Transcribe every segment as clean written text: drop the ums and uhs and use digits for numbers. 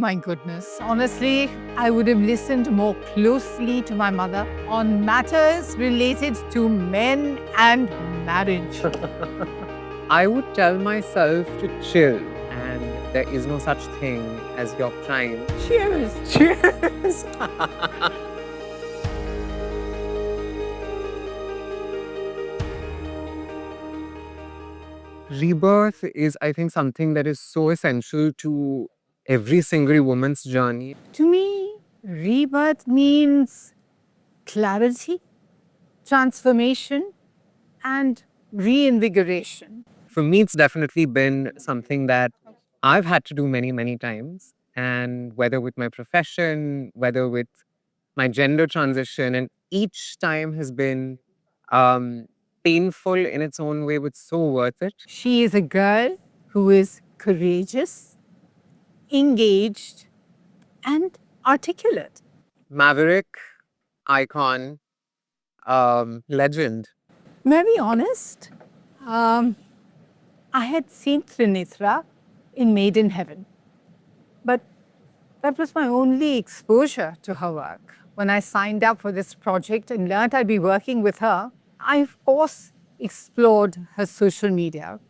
my goodness. Honestly, I would have listened more closely to my mother on matters related to men and marriage. I would tell myself to chill, and there is no such thing as your prime. Cheers. Cheers! Rebirth is, I think, something that is so essential to every single woman's journey. To me, rebirth means clarity, transformation, and reinvigoration. For me, it's definitely been something that I've had to do many, many times. And whether with my profession, whether with my gender transition, and each time has been painful in its own way, but so worth it. She is a girl who is courageous, engaged, and articulate. Maverick, icon, legend. May I be honest? I had seen Trinetra in Made in Heaven, but that was my only exposure to her work. When I signed up for this project and learned I'd be working with her, I, of course, explored her social media.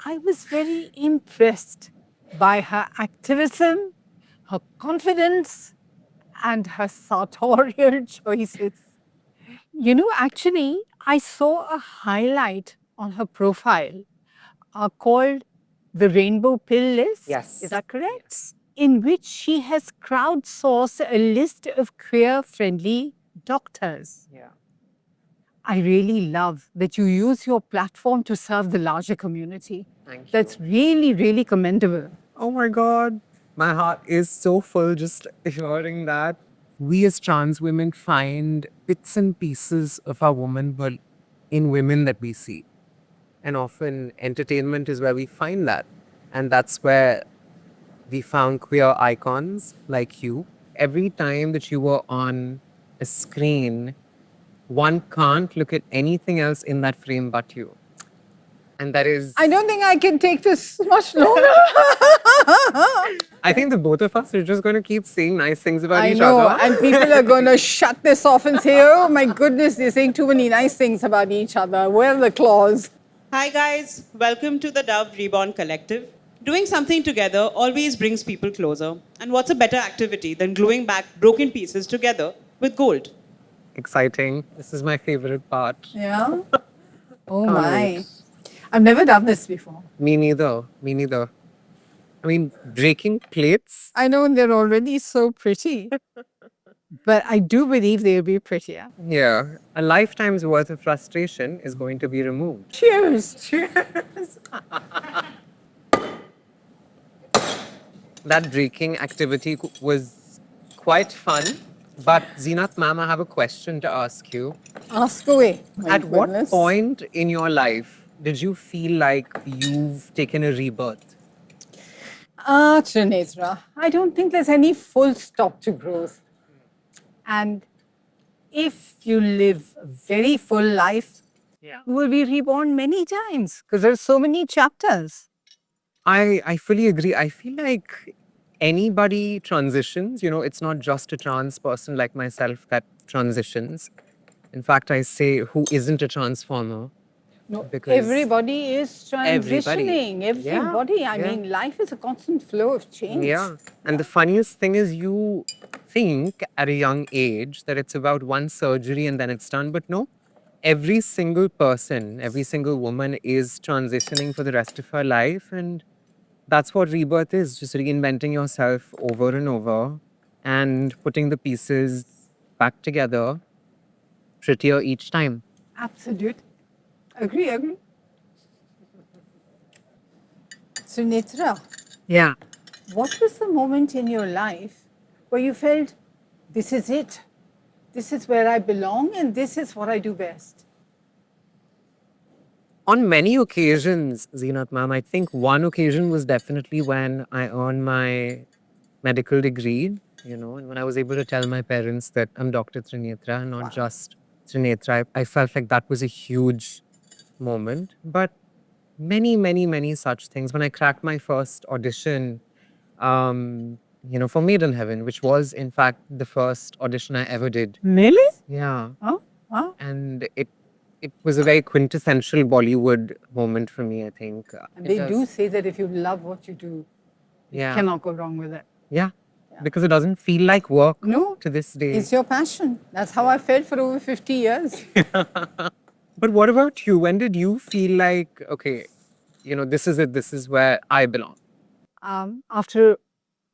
I was very impressed by her activism, her confidence, and her sartorial choices. You know, actually, I saw a highlight on her profile called the Rainbow Pill List. Yes. Is that correct? Yes. In which she has crowdsourced a list of queer-friendly doctors. Yeah. I really love that you use your platform to serve the larger community. Thank you. That's really, really commendable. Oh my God. My heart is so full just hearing that. We as trans women find bits and pieces of our womanhood in women that we see. And often entertainment is where we find that. And that's where we found queer icons like you. Every time that you were on a screen, one can't look at anything else in that frame but you. And that is... I don't think I can take this much longer. I think the both of us are just going to keep saying nice things about I each know, other. and people are going to shut this off and say, oh my goodness, they're saying too many nice things about each other. Where are the claws? Hi guys, welcome to the Dove Reborn Collective. Doing something together always brings people closer. And what's a better activity than gluing back broken pieces together with gold? Exciting. This is my favorite part. Yeah? Oh Can't my. wait. I've never done this before. Me neither. Me neither. I mean, breaking plates. I know they're already so pretty. But I do believe they'll be prettier. Yeah. A lifetime's worth of frustration is going to be removed. Cheers. Cheers. That breaking activity was quite fun. But Zeenat ma'am, I have a question to ask you. Ask away. My At what goodness. point in your life did you feel like you've taken a rebirth? Trinetra, I don't think there's any full stop to growth. And if you live a very full life, you will be reborn many times because there's so many chapters. I fully agree. I feel like anybody transitions, you know, it's not just a trans person like myself that transitions. In fact, I say who isn't a transformer. No, Because everybody is transitioning. Everybody. I yeah. mean, life is a constant flow of change. Yeah. And the funniest thing is you think at a young age that it's about one surgery and then it's done. But no, every single person, every single woman is transitioning for the rest of her life. And that's what rebirth is, just reinventing yourself over and over and putting the pieces back together, prettier each time. Absolute. Agree. Trinetra, Yeah. what was the moment in your life where you felt, this is it? This is where I belong and this is what I do best? On many occasions, Zeenat ma'am, I think one occasion was definitely when I earned my medical degree, you know, and when I was able to tell my parents that I'm Dr. Trinetra and not just Trinetra, I felt like that was a huge moment. But many such things. When I cracked my first audition for Made in Heaven, which was in fact the first audition I ever did. Really? Yeah. Oh, wow. And it was a very quintessential Bollywood moment for me, I think. And It they does. do say that if you love what you do, you Yeah. cannot go wrong with it. Yeah. Because it doesn't feel like work No, to this day. it's your passion. That's how I felt for over 50 years. But what about you? When did you feel like, okay, this is it, this is where I belong? After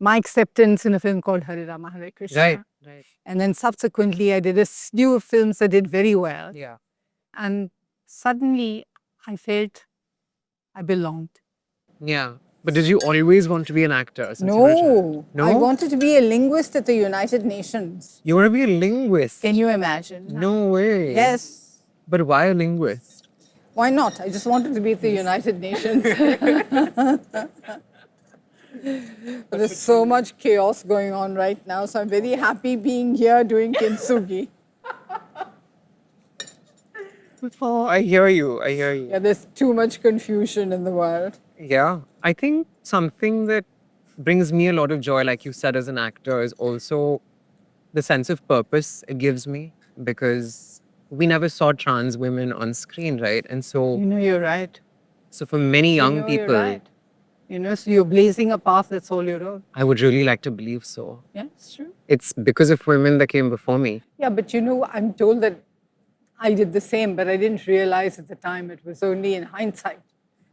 my acceptance in a film called Hare Rama Hare Krishna. Right. And then subsequently, I did a slew of films that did very well. Yeah. And suddenly, I felt I belonged. Yeah. But did you always want to be an actor? Since you were a child? No, I wanted to be a linguist at the United Nations. You want to be a linguist? Can you imagine? No way. Yes. But why a linguist? Why not? I just wanted to be at the United Nations. But there's so much chaos going on right now, so I'm very happy being here doing Kintsugi. I hear you. I hear you. Yeah, there's too much confusion in the world. Yeah. I think something that brings me a lot of joy, like you said, as an actor, is also the sense of purpose it gives me, because we never saw trans women on screen, right? And so, You're right. so for many young You're people, right. So you're blazing a path that's all your own. I would really like to believe so. Yeah, it's true. It's because of women that came before me. Yeah, but I'm told that I did the same, but I didn't realize at the time. It was only in hindsight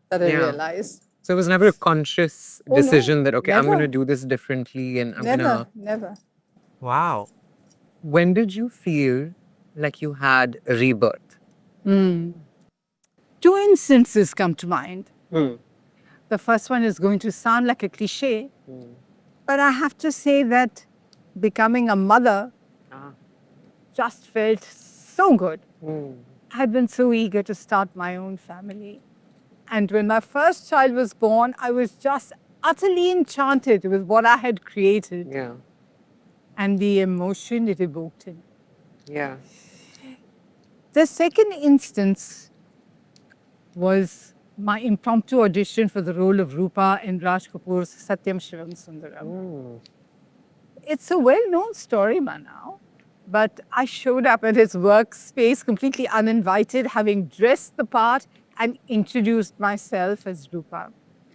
that I Yeah. realized. So it was never a conscious Oh, no, decision that, okay, I'm never. going to do this differently and I'm going to. Never. Wow. When did you feel like you had a rebirth? Two instances come to mind. The first one is going to sound like a cliche, but I have to say that becoming a mother just felt so good. I had been so eager to start my own family. And when my first child was born, I was just utterly enchanted with what I had created Yeah. and the emotion it evoked in me. Yeah. The second instance was my impromptu audition for the role of Rupa in Raj Kapoor's Satyam Shivam Sundaram. It's a well-known story by now, but I showed up at his workspace completely uninvited, having dressed the part and introduced myself as Rupa.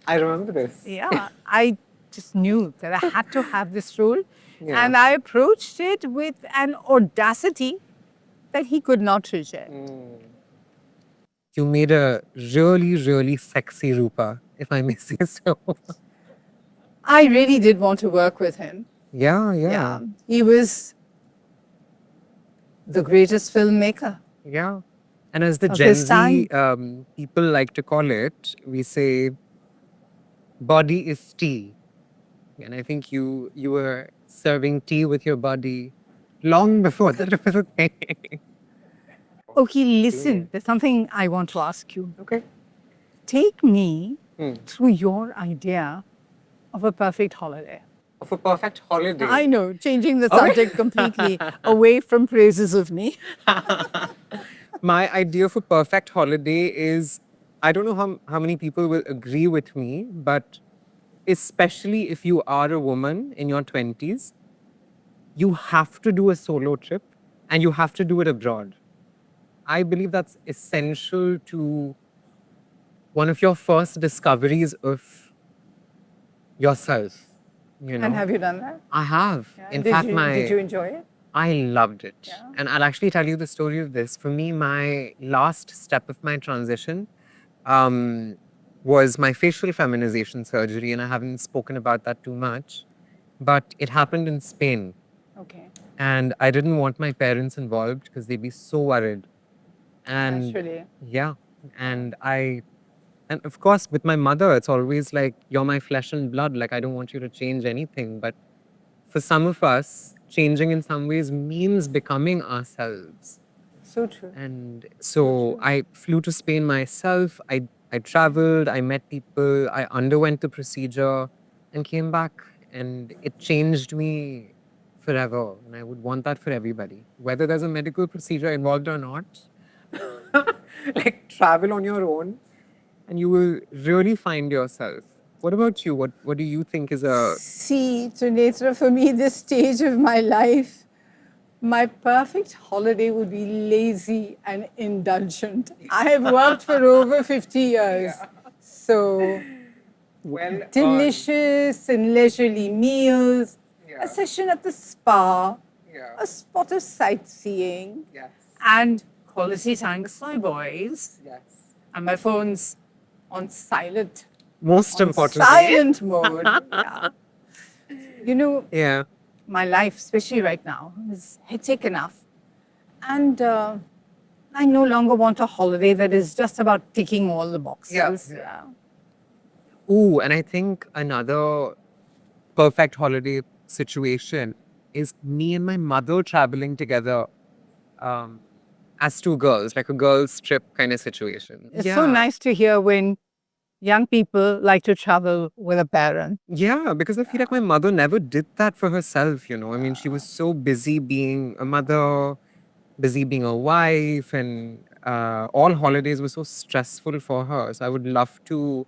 I remember this. Yeah, I just knew that I had to have this role. Yeah. And I approached it with an audacity that he could not reject. You made a really, really sexy Rupa, if I may say so. I really did want to work with him. Yeah. He was the greatest filmmaker. Yeah. And as the Of Gen his Z people like to call it, we say, body is tea. And I think you were serving tea with your body long before that was a thing. Okay, listen, there's something I want to ask you. Okay. Take me through your idea of a perfect holiday. Of a perfect holiday. I know, changing the subject completely away from praises of me. My idea for perfect holiday is, I don't know how many people will agree with me, but especially if you are a woman in your 20s, you have to do a solo trip and you have to do it abroad. I believe that's essential to one of your first discoveries of yourself. And have you done that? I have. Yeah. In Did fact, did you enjoy it? I loved it. Yeah. And I'll actually tell you the story of this. For me, my last step of my transition was my facial feminization surgery, and I haven't spoken about that too much. But it happened in Spain. Okay. And I didn't want my parents involved because they'd be so worried. And Naturally. yeah. And of course, with my mother, it's always like, you're my flesh and blood. Like, I don't want you to change anything. But for some of us, changing in some ways means becoming ourselves. So true. And so I flew to Spain myself. I traveled, I met people, I underwent the procedure and came back. And it changed me forever. And I would want that for everybody. Whether there's a medical procedure involved or not, like, travel on your own and you will really find yourself What about you? What do you think is a... See, Trinetra, for me, this stage of my life, my perfect holiday would be lazy and indulgent. I have worked for over 50 years. So, Well, delicious and leisurely meals, Yeah. a session at the spa, Yeah. a spot of sightseeing, Yes. and quality time with my boys. Yes. And my phone's on silent. Most importantly. Silent mode. Yeah. You know, Yeah. my life, especially right now, is hectic enough. And I no longer want a holiday that is just about ticking all the boxes. Yeah. Ooh, and I think another perfect holiday situation is me and my mother traveling together as two girls, like a girls' trip kind of situation. It's so nice to hear when young people like to travel with a parent. Yeah, because I feel like my mother never did that for herself, you know. I mean, she was so busy being a mother, busy being a wife, and all holidays were so stressful for her. So I would love to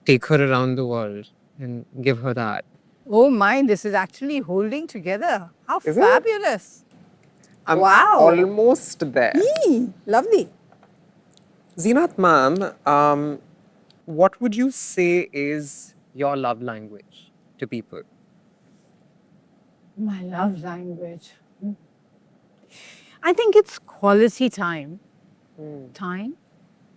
take her around the world and give her that. Oh my, this is actually holding together. How Is it? fabulous. I'm Wow. almost there. Lovely. Zeenat ma'am, what would you say is your love language to people? My love language. I think it's quality time. Time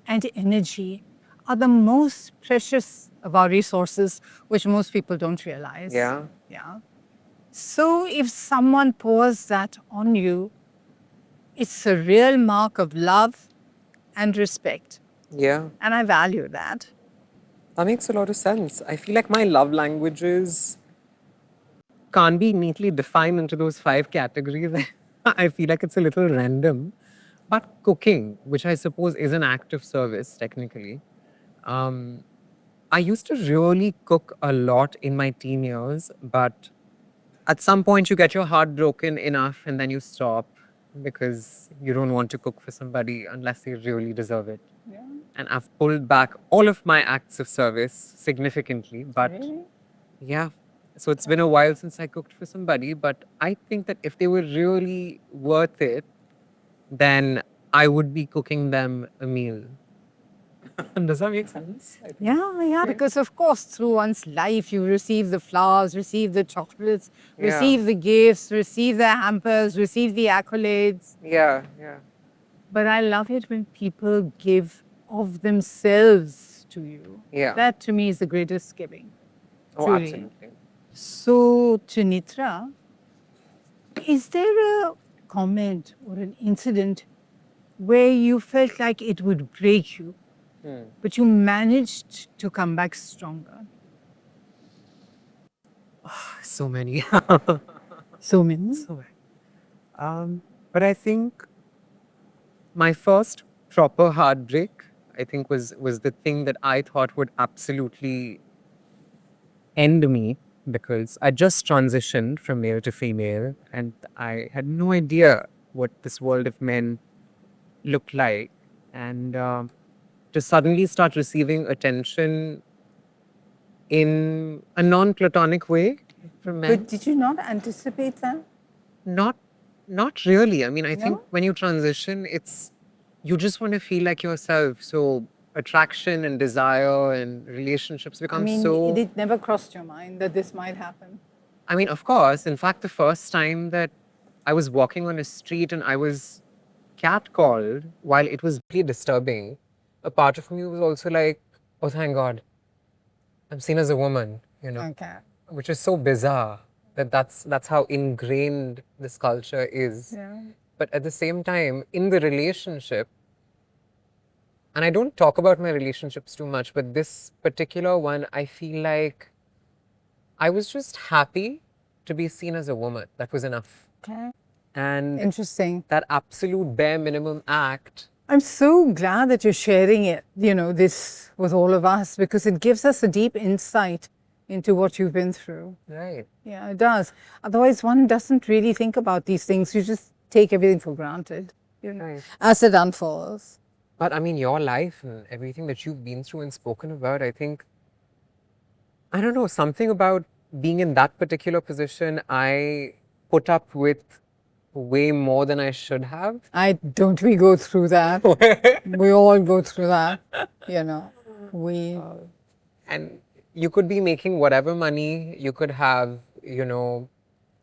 and energy are the most precious of our resources, which most people don't realize. Yeah. Yeah. So if someone pours that on you, it's a real mark of love and respect. Yeah. And I value that. That makes a lot of sense. I feel like my love languages can't be neatly defined into those 5 categories. I feel like it's a little random. But cooking, which I suppose is an act of service, technically. I used to really cook a lot in my teen years, but at some point you get your heart broken enough and then you stop because you don't want to cook for somebody unless they really deserve it. Yeah. And I've pulled back all of my acts of service significantly, but yeah. So it's been a while since I cooked for somebody, but I think that if they were really worth it, then I would be cooking them a meal. Does that make sense? Yeah, because of course, through one's life, you receive the flowers, receive the chocolates, receive the gifts, receive the hampers, receive the accolades. Yeah. But I love it when people give of themselves to you. Yeah. That to me is the greatest giving. Oh, Truly. absolutely. So, Trinetra, is there a comment or an incident where you felt like it would break you, but you managed to come back stronger? So many. So many. But I think my first proper heartbreak, I think, was the thing that I thought would absolutely end me, because I just transitioned from male to female and I had no idea what this world of men looked like. And to suddenly start receiving attention in a non-platonic way from men. But did you not anticipate that? Not really. I mean, I think No? when you transition, you just want to feel like yourself. So attraction and desire and relationships become I mean, so... it never crossed your mind that this might happen. I mean, of course. In fact, the first time that I was walking on a street and I was catcalled, while it was really disturbing, a part of me was also like, oh, thank God, I'm seen as a woman, you know, Okay. which is so bizarre that that's how ingrained this culture is. Yeah. But at the same time, in the relationship, and I don't talk about my relationships too much, but this particular one, I feel like I was just happy to be seen as a woman. That was enough. Okay. And Interesting. that absolute bare minimum act. I'm so glad that you're sharing it, this with all of us, because it gives us a deep insight into what you've been through. Right. Yeah, it does. Otherwise, one doesn't really think about these things. You just take everything for granted, Right. as it unfolds. But I mean, your life and everything that you've been through and spoken about, I think I don't know, something about being in that particular position, I put up with way more than I should have. Don't we go through that? We all go through that, you know. We And you could be making whatever money, you could have, you know,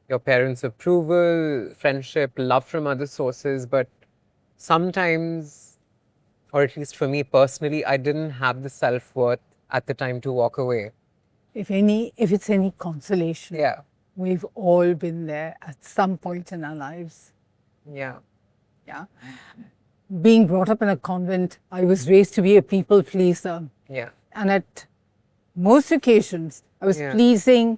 your parents' approval, friendship, love from other sources, but sometimes, or at least for me personally, I didn't have the self-worth at the time to walk away. if it's any consolation, Yeah. we've all been there at some point in our lives. Yeah. Yeah. Being brought up in a convent, I was raised to be a people pleaser. Yeah. And at most occasions, I was Yeah. pleasing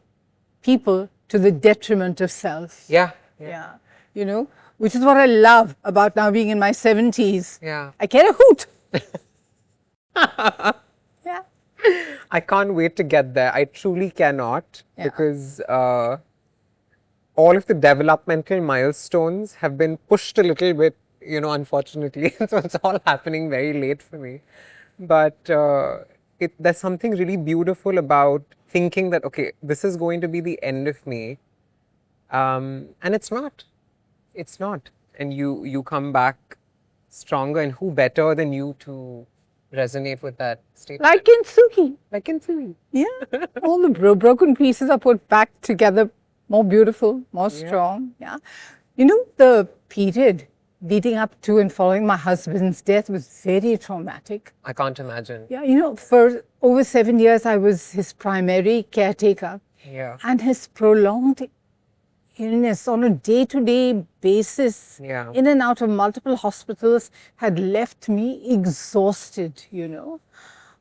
people to the detriment of self. Yeah. Yeah. You know, which is what I love about now being in my 70s. Yeah. I care a hoot. Yeah. I can't wait to get there. I truly cannot Yeah. because all of the developmental milestones have been pushed a little bit, you know, unfortunately. So it's all happening very late for me. But there's something really beautiful about thinking that, okay, this is going to be the end of me. And it's not. It's not. And you come back stronger, and who better than you to resonate with that statement? Like Kintsugi. Like Kintsugi. Yeah. All the broken pieces are put back together, more beautiful, more strong. Yeah. You know, the period leading up to and following my husband's death was very traumatic. I can't imagine. Yeah, you know, for over 7 years, I was his primary caretaker. Yeah. And his prolonged illness on a day-to-day basis, Yeah. in and out of multiple hospitals, had left me exhausted, you know.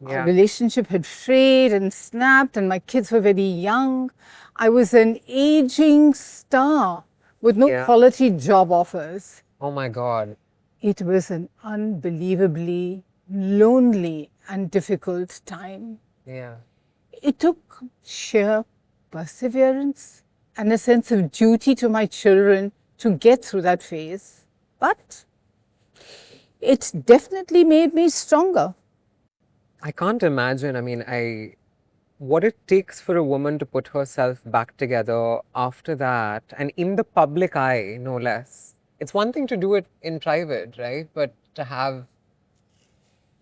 Yeah. Our relationship had frayed and snapped, and my kids were very young. I was an aging star with no Yeah. quality job offers. Oh my God. It was an unbelievably lonely and difficult time. Yeah. It took sheer perseverance and a sense of duty to my children to get through that phase. But it definitely made me stronger. I can't imagine. I mean, what it takes for a woman to put herself back together after that, and in the public eye, no less. It's one thing to do it in private, right? But to have,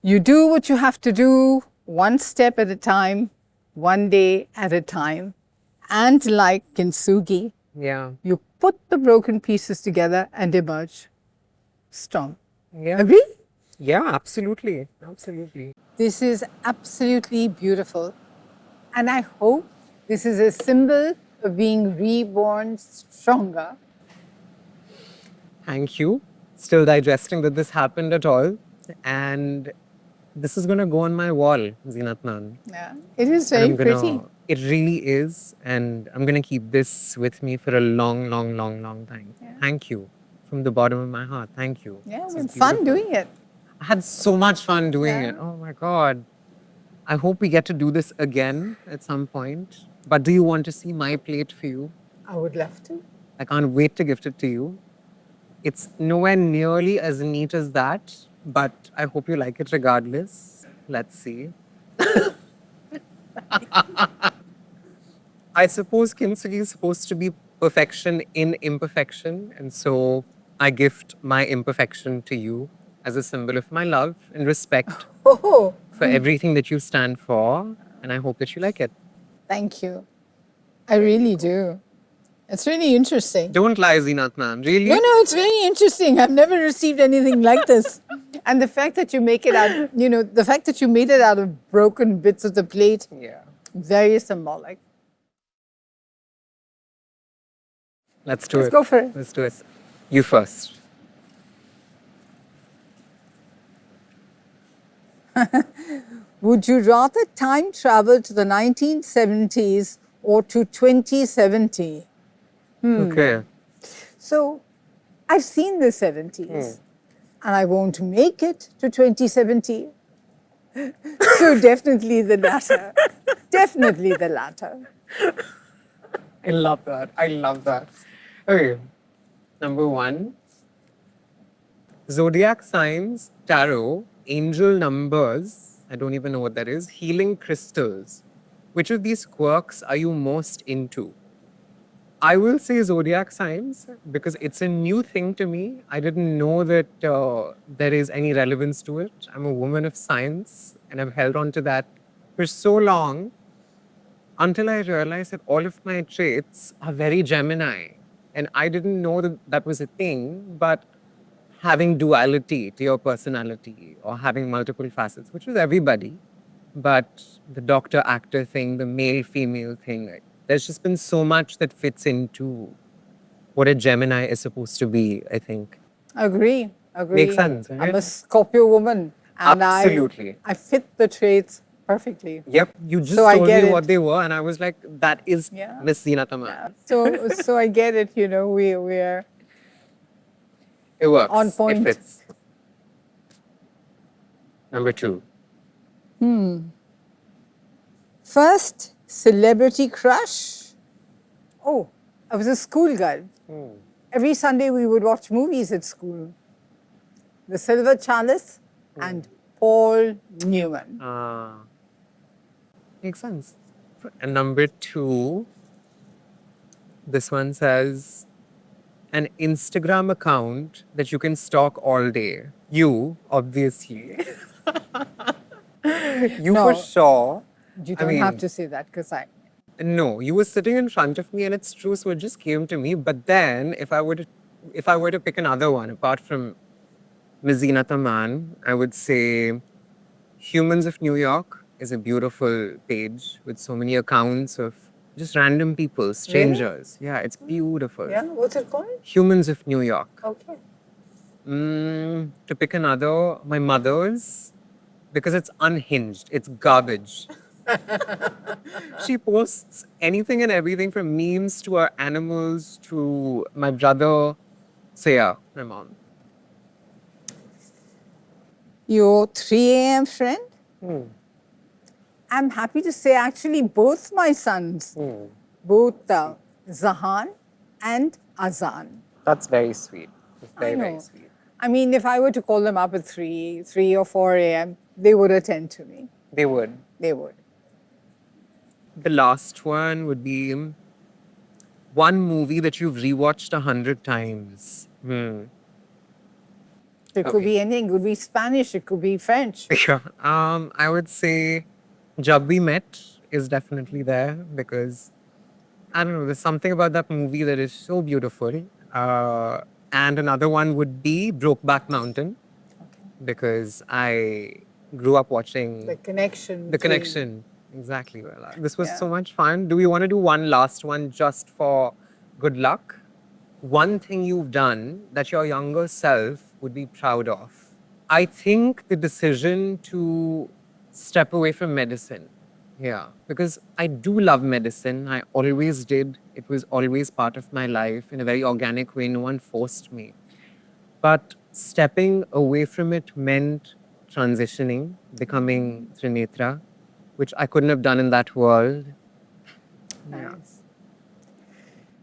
You do what you have to do, one step at a time, one day at a time. And like Kintsugi, yeah, you put the broken pieces together and emerge strong. yeah, Agree? yeah, absolutely, absolutely. This is absolutely beautiful. And I hope this is a symbol of being reborn stronger. Thank you. Still digesting that this happened at all, and this is gonna go on my wall, Zeenat Nan. Yeah, it is And very I'm gonna, pretty. It really is, and I'm gonna keep this with me for a long, long, long, long time. Thank you, from the bottom of my heart. Thank you. Yeah, This it is was fun beautiful. doing it. I had so much fun doing Yeah. it. Oh my God. I hope we get to do this again at some point. But do you want to see my plate for you? I would love to. I can't wait to gift it to you. It's nowhere nearly as neat as that, but I hope you like it regardless. Let's see. I suppose Kintsugi is supposed to be perfection in imperfection, and so I gift my imperfection to you as a symbol of my love and respect Oh, for everything that you stand for, and I hope that you like it. thank you. I really do. It's really interesting. Don't lie, Zeenat Nan. Really? No, no, it's very interesting. I've never received anything like this. And the fact that you make it out, you know, the fact that you made it out of broken bits of the plate, Yeah. very symbolic. Let's do Let's it. go for it. Let's do it. You first. Would you rather time travel to the 1970s or to 2070? Okay. So I've seen the 70s and I won't make it to 2070. So definitely the latter. Definitely the latter. I love that. I love that. Okay. Number 1. Zodiac signs, tarot, angel numbers. I don't even know what that is. Healing crystals. which of these quirks are you most into? I will say zodiac signs because it's a new thing to me. I didn't know that there is any relevance to it. I'm a woman of science and I've held on to that for so long until I realized that all of my traits are very Gemini. And I didn't know that that was a thing, but having duality to your personality or having multiple facets, which is everybody, but the doctor actor thing, the male female thing, there's just been so much that fits into what a Gemini is supposed to be, I think. Agree. Makes sense, I'm right? a Scorpio woman. And Absolutely. I fit the traits perfectly. Yep, you just So I told get me it. what they were, and I was like, that is Yeah. Miss Zeenat Aman. So I get it, we're It works. On point. It fits. Number 2. first celebrity crush. Oh, I was a school girl. Every Sunday we would watch movies at school. The Silver Chalice and Paul Newman. Makes sense. And number 2, this one says an Instagram account that you can stalk all day. You, obviously. You No. for sure. You I don't mean- have to say that because No, you were sitting in front of me, and it's true, so it just came to me. But then, if I were to pick another one apart from Ms. Zeenat Aman, I would say Humans of New York is a beautiful page with so many accounts of just random people, strangers. Yeah, it's beautiful. yeah, what's it called? Humans of New York. Okay. To pick another, my mother's, because it's unhinged, it's garbage. She posts anything and everything from memes to her animals to my brother. So yeah, my mom. Your 3 a.m. friend? I'm happy to say actually both my sons, both Zahan and Azan. That's very sweet. It's I very, know. very sweet. I mean, if I were to call them up at 3 or 4 a.m., they would attend to me. They would. They would. The last one would be one movie that you've rewatched 100 times. It could be anything. It could be Spanish. It could be French. Yeah. I would say Jab We Met is definitely there because, I don't know, there's something about that movie that is so beautiful. And another one would be Brokeback Mountain because I grew up watching The connection. The between- Connection. Exactly. Well, this was Yeah. so much fun. Do we want to do one last one just for good luck? One thing you've done that your younger self would be proud of. I think the decision to step away from medicine. Yeah, because I do love medicine. I always did. It was always part of my life in a very organic way. No one forced me. But stepping away from it meant transitioning, becoming Trinetra, which I couldn't have done in that world. Nice.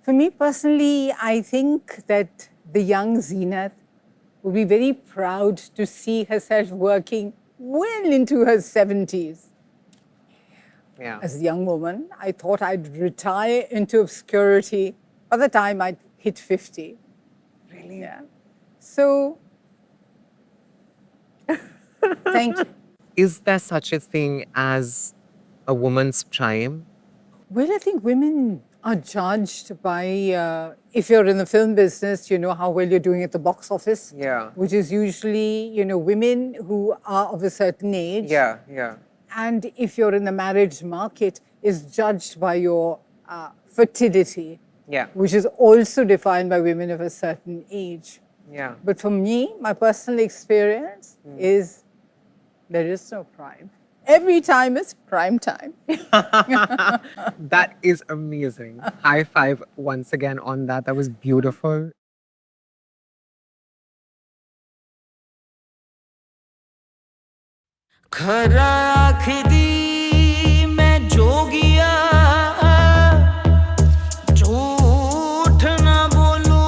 For me personally, I think that the young Zeenat would be very proud to see herself working well into her 70s. Yeah. As a young woman, I thought I'd retire into obscurity by the time I'd hit 50. Really? Yeah. So, thank you. Is there such a thing as a woman's prime? Well, I think women are judged by, if you're in the film business, you know how well you're doing at the box office. Yeah. Which is usually, women who are of a certain age. Yeah, yeah. And if you're in the marriage market, is judged by your fertility, Yeah. which is also defined by women of a certain age. Yeah. But for me, my personal experience is there is no prime. Every time is prime time. That is amazing. High five once again on that. That was beautiful. खरा आखदी मैं जोगिया झूठ ना बोलूं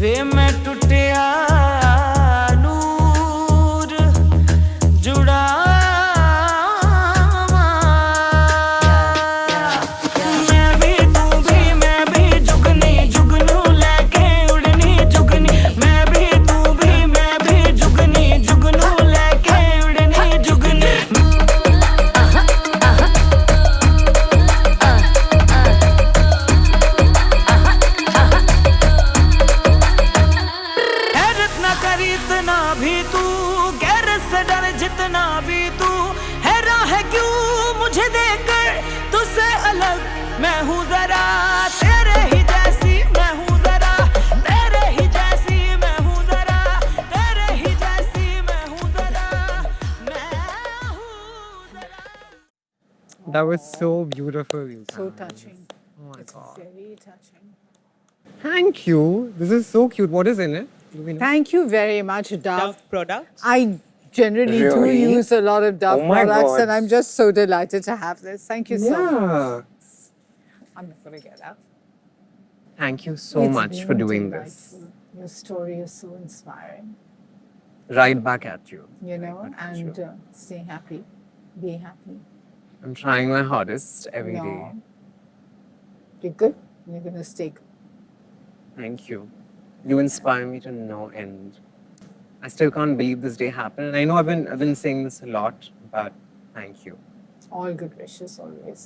वे मैं टुटिया जितना भी तू हैरान है क्यों मुझे देखकर तुझसे अलग मैं हूँ जरा तेरे ही जैसी मैं हूँ जरा तेरे ही जैसी मैं हूँ जरा तेरे ही जैसी मैं हूँ जरा मैं हूँ जरा That was so beautiful. you So guys. touching. Oh my It's God. very touching. Thank you. This is so cute. What is in it? Do we know? Thank you very much, Dove. Dove products. I generally do Really? use a lot of Dove Oh my products, God. and I'm just so delighted to have this. Thank you so much. Yeah. I'm not going to get up. Thank you so It's much for been doing this. delightful. Your story is so inspiring, Right back at you. you know, Right back at and you. stay happy, be happy. I'm trying my hardest every day. No. You're good. You're going to stay good. Thank you. You inspire me to no end. I still can't believe this day happened. And I know I've been saying this a lot, but thank you. All good wishes always.